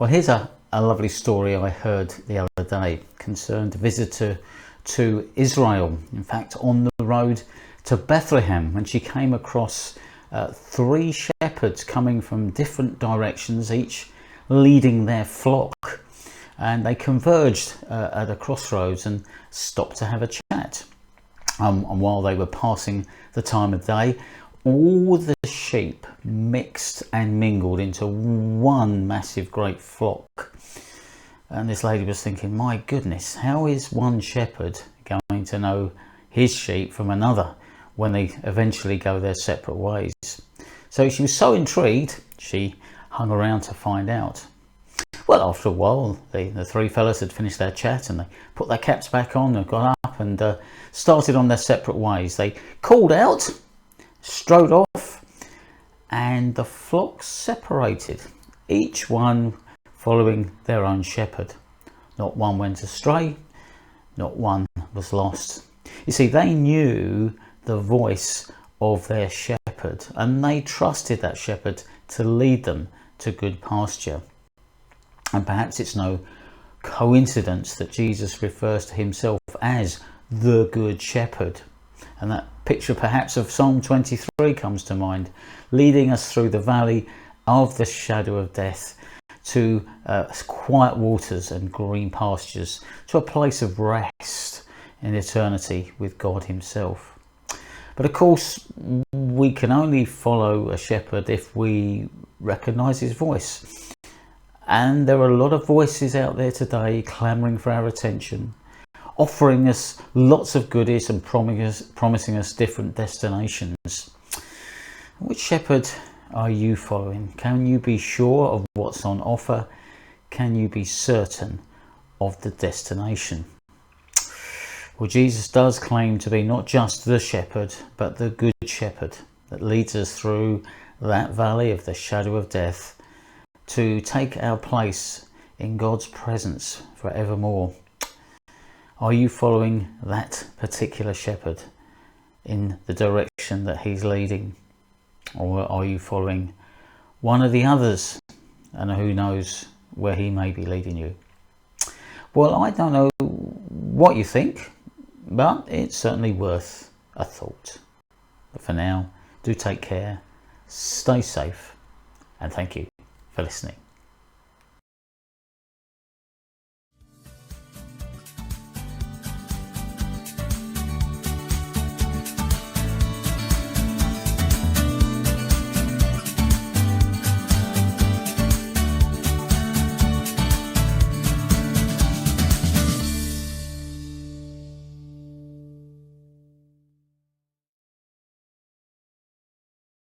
Well, here's a lovely story I heard the other day, concerned a visitor to Israel. In fact, on the road to Bethlehem, when she came across three shepherds coming from different directions, each leading their flock. And they converged at a crossroads and stopped to have a chat. And while they were passing the time of day, all the sheep mixed and mingled into one massive great flock. And this lady was thinking, my goodness, how is one shepherd going to know his sheep from another when they eventually go their separate ways? So she was so intrigued, she hung around to find out. Well, after a while, the three fellas had finished their chat and they put their caps back on and got up and started on their separate ways. They called out, strode off, and the flock separated, each one following their own shepherd. Not one went astray, not one was lost. You see, they knew the voice of their shepherd and they trusted that shepherd to lead them to good pasture. And perhaps it's no coincidence that Jesus refers to himself as the Good Shepherd. And that picture perhaps of Psalm 23 comes to mind, leading us through the valley of the shadow of death to quiet waters and green pastures, to a place of rest in eternity with God himself. But of course, we can only follow a shepherd if we recognise his voice. And there are a lot of voices out there today clamouring for our attention, offering us lots of goodies and promising us different destinations. Which shepherd are you following? Can you be sure of what's on offer? Can you be certain of the destination? Well, Jesus does claim to be not just the shepherd, but the good shepherd that leads us through that valley of the shadow of death to take our place in God's presence forevermore. Are you following that particular shepherd in the direction that he's leading? Or are you following one of the others, and who knows where he may be leading you? Well, I don't know what you think, but it's certainly worth a thought. But for now, do take care, stay safe, and thank you for listening.